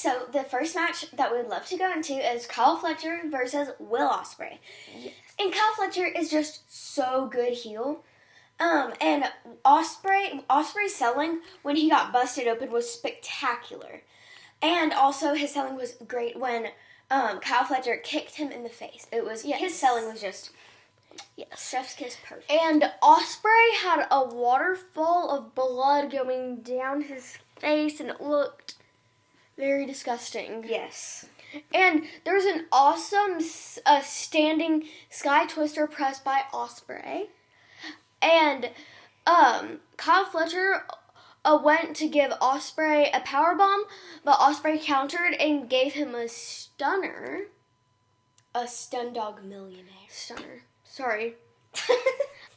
So, the first match that we would love to go into is Kyle Fletcher versus Will Ospreay. Yes. And Kyle Fletcher is just so good heel. And Ospreay's selling when he got busted open was spectacular. And also his selling was great when Kyle Fletcher kicked him in the face. His selling was just chef's kiss perfect. And Ospreay had a waterfall of blood going down his face, and it looked very disgusting. Yes. And there was an awesome standing sky twister press by Ospreay. And Kyle Fletcher went to give Ospreay a powerbomb, but Ospreay countered and gave him a stunner. A stun dog millionaire. Stunner. Sorry.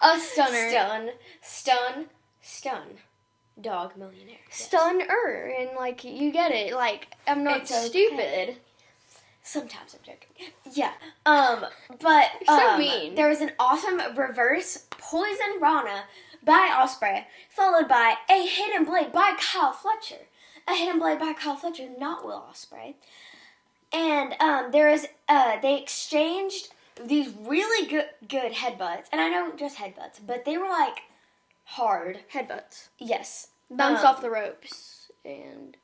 A stunner. Stun. Dog millionaire. Yes. Stunner. And, like, you get it. Like, I'm not stupid. Sometimes I'm joking. Yeah. But You're so mean. There was an awesome reverse Poison Rana by Ospreay, followed by a hidden blade by Kyle Fletcher. A hidden blade by Kyle Fletcher, not Will Ospreay. And they exchanged these really good headbutts. And I know just headbutts, but they were like hard. Headbutts. Yes. Bounced off the ropes. And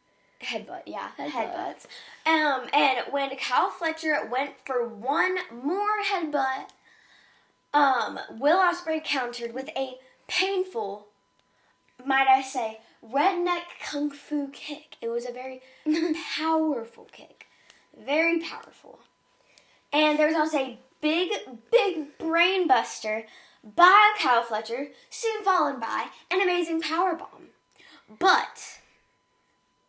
headbutt. Headbutts. And when Kyle Fletcher went for one more headbutt, Will Ospreay countered with a painful, might I say, redneck kung fu kick. It was a very powerful kick. Very powerful. And there was also a big brain buster by Kyle Fletcher, soon followed by an amazing powerbomb. But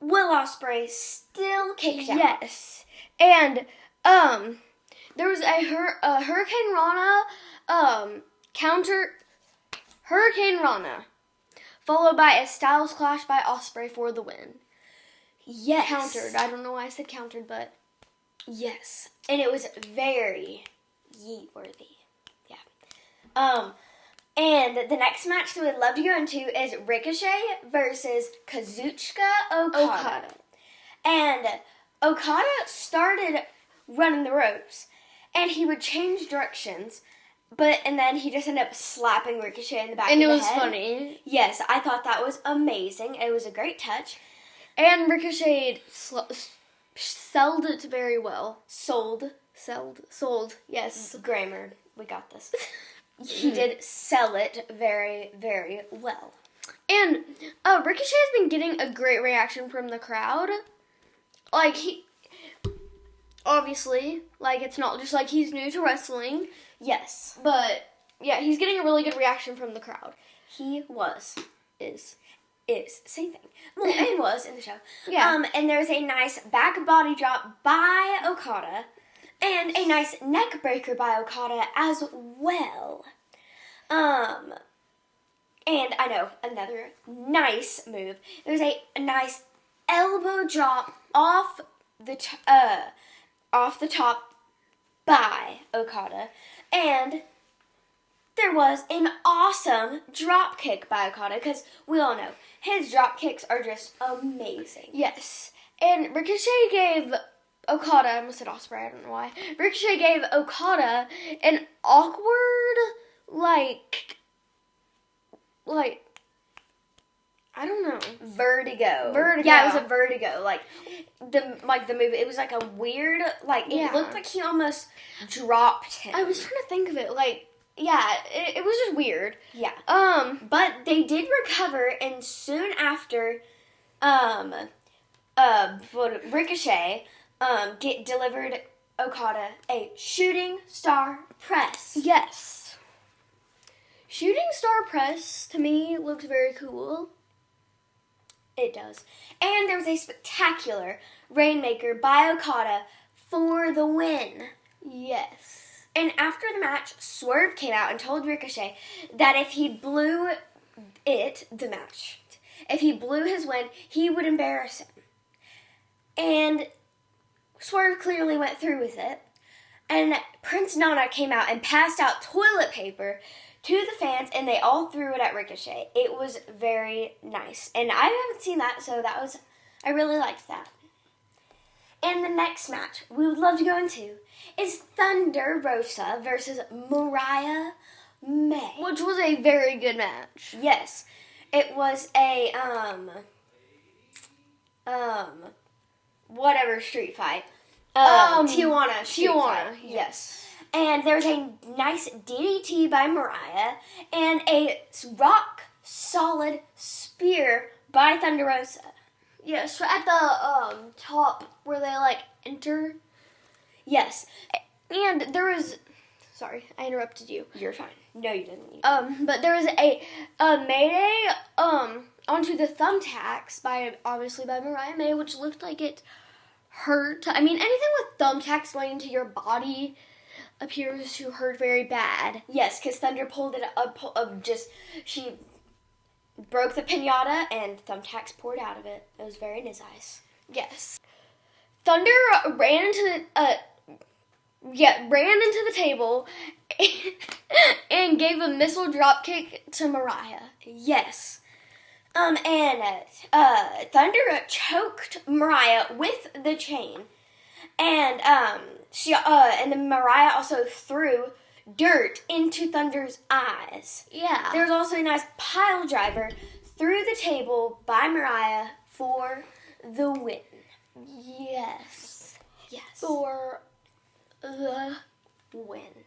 Will Ospreay still kicked out. Yes. And there was a Hurricane Rana counter Hurricane Rana, followed by a Styles Clash by Ospreay for the win. Yes. Countered. I don't know why I said countered, but yes. And it was very yeet-worthy. Yeah. And the next match that we'd love to go into is Ricochet versus Kazuchika Okada. And Okada started running the ropes, and he would change directions, and then he just ended up slapping Ricochet in the back of the head. And it was funny. Yes, I thought that was amazing. It was a great touch. And Ricochet sold it very well. Sold, yes. Grammar, we got this. He did sell it very, very well. And Ricochet has been getting a great reaction from the crowd. Like, obviously, like, it's not just like he's new to wrestling. Yes. But, yeah, he's getting a really good reaction from the crowd. He is. Same thing. Well, and was in the show. Yeah. And there's a nice back body drop by Okada. And a nice neck breaker by Okada as well. And I know, another nice move. There's a nice elbow drop off the top by Okada. And there was an awesome drop kick by Okada, because we all know his drop kicks are just amazing. Yes. And Ricochet gave Okada, I almost said Ospreay, I don't know why. Ricochet gave Okada an awkward, like, I don't know. Vertigo. Yeah, it was a vertigo. Like the move, it was like a weird, it looked like he almost dropped him. I was trying to think of it, it was just weird. Yeah. But they did recover, and soon after, Ricochet, delivered Okada a shooting star press. Yes. Shooting star press, to me, looked very cool. It does. And there was a spectacular Rainmaker by Okada for the win. Yes. And after the match, Swerve came out and told Ricochet that if he blew if he blew his win, he would embarrass him. And Swerve clearly went through with it. And Prince Nana came out and passed out toilet paper to the fans, and they all threw it at Ricochet. It was very nice. And I haven't seen that, so I really liked that. And the next match we would love to go into is Thunder Rosa versus Mariah May. Which was a very good match. Yes. It was a, whatever street fight. Tijuana street fight. Yes. And there was a nice DDT by Mariah and a rock solid spear by Thunder Rosa. Yes, at the top where they like enter. Yes. And there was, sorry, I interrupted you. You're fine. No, you didn't. But there was a mayday onto the thumbtacks obviously by Mariah May, which looked like it hurt. I mean, anything with thumbtacks going into your body appears to hurt very bad. Yes, because Thunder pulled it up, she broke the pinata and thumbtacks poured out of it. It was very nice. Yes. Thunder ran into the table and gave a missile drop kick to Mariah. Yes. Thunder choked Mariah with the chain. And, and then Mariah also threw dirt into Thunder's eyes. Yeah. There was also a nice pile driver through the table by Mariah for the win. Yes. Yes. For the win.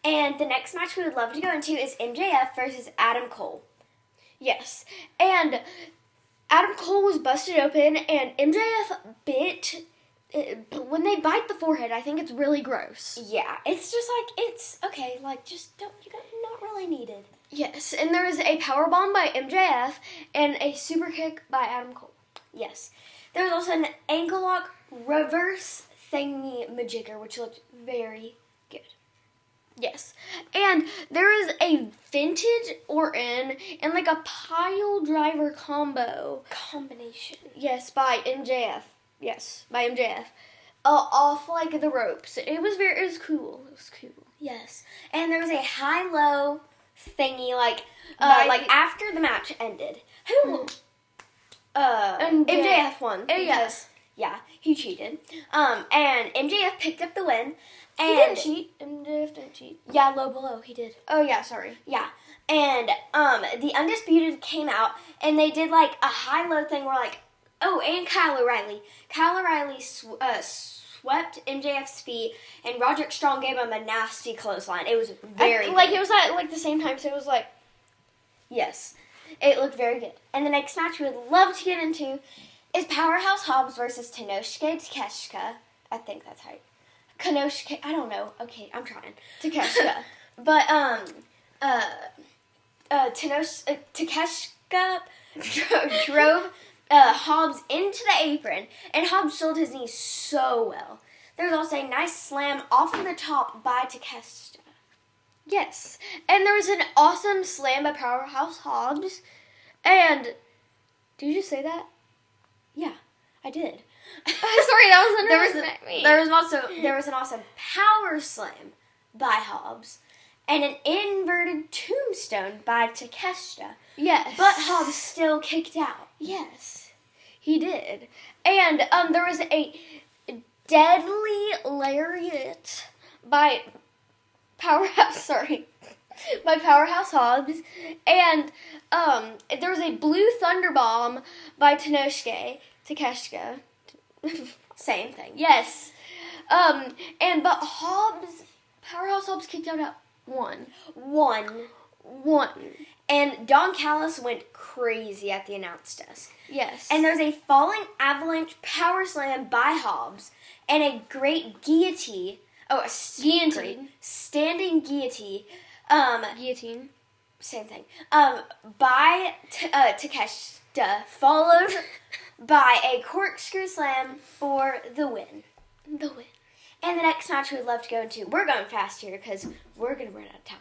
And the next match we would love to go into is MJF versus Adam Cole. Yes. And Adam Cole was busted open, and MJF bit. When they bite the forehead, I think it's really gross. Yeah, it's just like, it's okay, like, just not really needed. Yes, and there was a powerbomb by MJF and a super kick by Adam Cole. Yes. There was also an ankle lock reverse thingy majigger, which looked very good. Yes. And there is a vintage Orton and like a pile driver combination. Yes, by MJF. Yes, by MJF. Off like the ropes. It was cool. It was cool. Yes. And there was a high-low thingy, like after the match ended. Who? And MJF won. Yes. Yeah, he cheated. And MJF picked up the win. And He didn't cheat. MJF didn't cheat. Yeah, low below, he did. Oh, yeah, sorry. Yeah. And the Undisputed came out, and they did like a high-low thing where like, oh, and Kyle O'Reilly. Kyle O'Reilly swept MJF's feet, and Roderick Strong gave him a nasty clothesline. It was very like it was at like the same time, so it was like, yes, it looked very good. And the next match we would love to get into is Powerhouse Hobbs versus Tenosuke Takeshita. I think that's right. Kanosuke, I don't know. Okay, I'm trying. Takeshita. But Takeshita drove Hobbs into the apron, and Hobbs sold his knee so well. There was also a nice slam off of the top by Takeshita. yes. And there was an awesome slam by Powerhouse Hobbs. And did you just say that? Yeah, I did. Sorry, that was there was an awesome power slam by Hobbs and an inverted tombstone by Takeshita. Yes. But Hobbs still kicked out. Yes, he did. And there was a deadly lariat by Powerhouse Hobbs. And there was a blue thunderbomb by Takeshita. Same thing. Yes. But Powerhouse Hobbs kicked out at 1. And Don Callis went crazy at the announce desk. Yes. And there's a falling avalanche power slam by Hobbs and a great guillotine. Oh, guillotine. Standing guillotine. Guillotine. Same thing. By Takeshita, followed by a corkscrew slam for the win. And the next match we'd love to go into, we're going fast here because we're going to run out of time.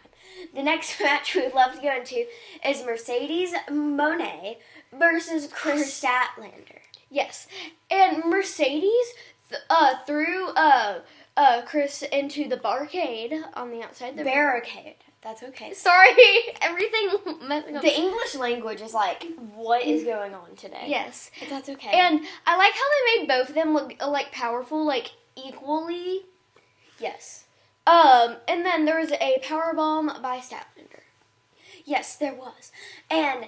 The next match we'd love to go into is Mercedes Moné versus Chris Statlander. Yes. And Mercedes threw Chris into the barricade on the outside. The barricade. That's okay. Sorry, everything messing up. The English language is like, what is going on today? Yes. But that's okay. And I like how they made both of them look, like, powerful, like, equally. Yes. And then there was a powerbomb by Statlander. Yes, there was. And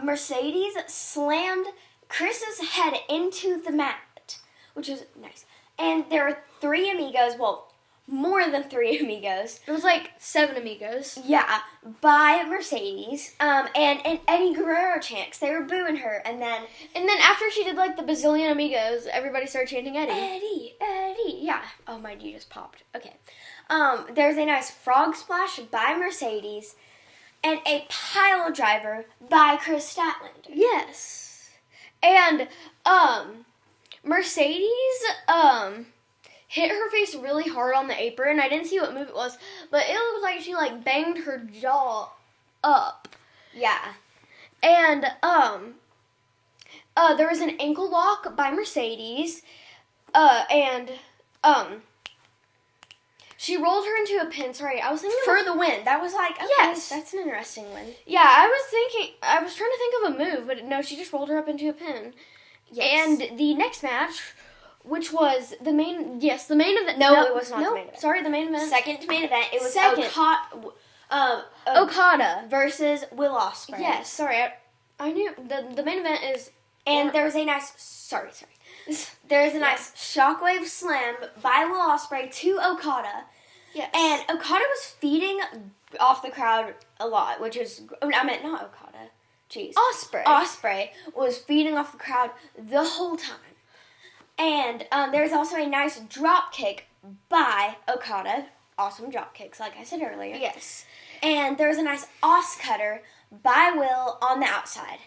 Mercedes slammed Chris's head into the mat, which was nice. And there were 3 amigos, well, more than 3 amigos. It was like 7 amigos. Yeah, by Mercedes. And Eddie Guerrero chants. They were booing her, and then after she did like the bazillion amigos, everybody started chanting Eddie. Eddie. Yeah. Oh, my D just popped. Okay. There's a nice frog splash by Mercedes, and a pile driver by Chris Statlander. Yes. And Mercedes hit her face really hard on the apron. I didn't see what move it was, but it looked like she like banged her jaw up. Yeah. And there was an ankle lock by Mercedes, and she rolled her into a pin. Sorry, I was thinking for the win. That was like, okay, yes, that's an interesting win. Yeah, I was trying to think of a move, but no, she just rolled her up into a pin. Yes. And the next match, which was the main event. No, it was not the main event. Sorry, the main event. Second to main event. It was Okada versus Will Ospreay. Yes, sorry, I knew the main event is. And there was a nice. Sorry. There's a nice shockwave slam by Will Ospreay to Okada. Yes. And Okada was feeding off the crowd a lot, which is. I meant not Okada. Jeez. Ospreay was feeding off the crowd the whole time. And there's also a nice drop kick by Okada. Awesome drop kicks, like I said earlier. Yes. And there was a nice Os cutter by Will on the outside.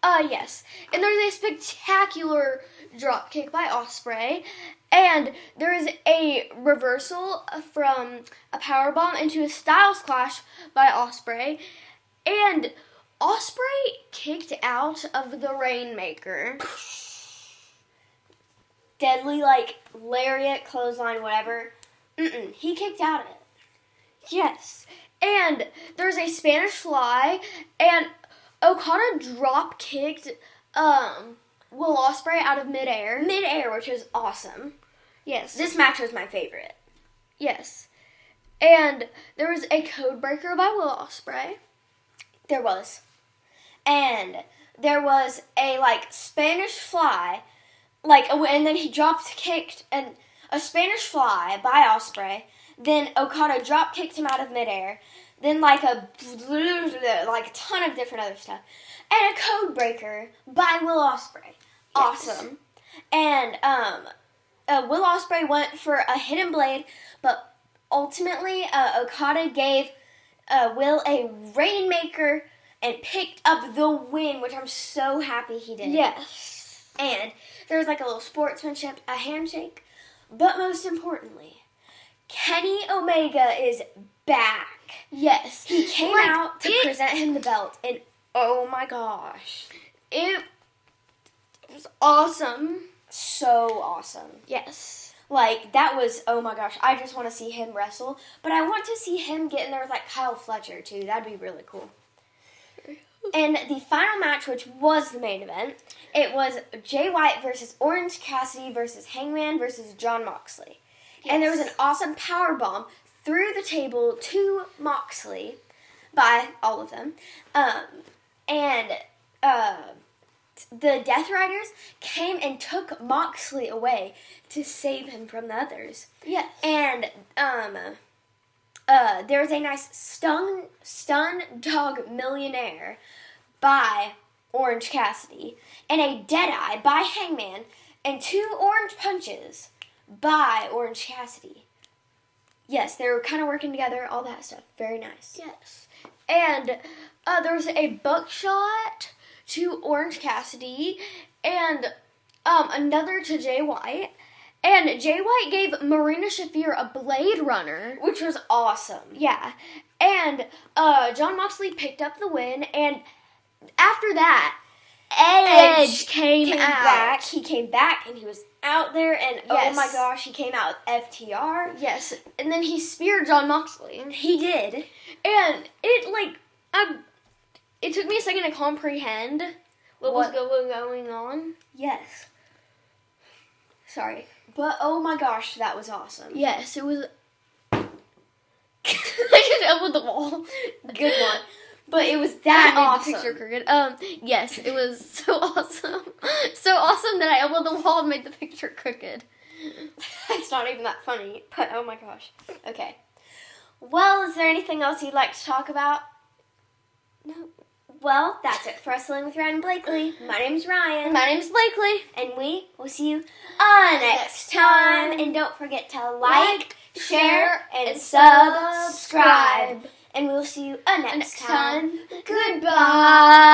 Yes. And there's a spectacular drop kick by Ospreay. And there is a reversal from a powerbomb into a Styles Clash by Ospreay. And Ospreay kicked out of the Rainmaker. Deadly, like, lariat, clothesline, whatever. He kicked out of it. Yes. And there's a Spanish fly, and Okada drop kicked Will Ospreay out of midair. Which was awesome. Yes. This match was my favorite. Yes. And there was a code breaker by Will Ospreay. There was. And there was a, like, Spanish fly, like, and then he kicked a Spanish fly by Ospreay. Then Okada drop kicked him out of midair. Then, like a ton of different other stuff. And a code breaker by Will Ospreay. Yes. Awesome. And Will Ospreay went for a hidden blade, but ultimately Okada gave Will a Rainmaker and picked up the win, which I'm so happy he did. Yes. And there was like a little sportsmanship, a handshake. But most importantly, Kenny Omega is back. Yes. He came out to present him the belt, and oh my gosh. It was awesome. So awesome. Yes. Like, that was, oh my gosh, I just want to see him wrestle. But I want to see him get in there with, like, Kyle Fletcher, too. That'd be really cool. And the final match, which was the main event, it was Jay White versus Orange Cassidy versus Hangman versus Jon Moxley. Yes. And there was an awesome powerbomb through the table to Moxley by all of them. The Death Riders came and took Moxley away to save him from the others. Yes. And there was a nice stun dog millionaire by Orange Cassidy, and a Deadeye by Hangman, and 2 orange punches by Orange Cassidy. Yes, they were kind of working together, all that stuff. Very nice. Yes. And there was a buckshot to Orange Cassidy, and another to Jay White. And Jay White gave Marina Shafir a Blade Runner, which was awesome. Yeah. And Jon Moxley picked up the win, and after that, Edge came out. He came back, and he was out there, and Yes. oh my gosh, he came out with FTR. Yes, and then he speared John Moxley. He did. And it, it took me a second to comprehend what was going on. Yes. Sorry. But oh my gosh, that was awesome. Yes, it was... I just elbowed the wall. Good one. But it was that awesome. The picture crooked. Yes, it was so awesome. So awesome that I elbowed the wall and made the picture crooked. It's not even that funny, but oh my gosh. Okay. Well, is there anything else you'd like to talk about? No. Well, that's it for Wrestling with Ryan and Blakely. My name's Ryan. My name's Blakely. And we will see you next time. And don't forget to like, share, and subscribe. And we'll see you next time. Goodbye.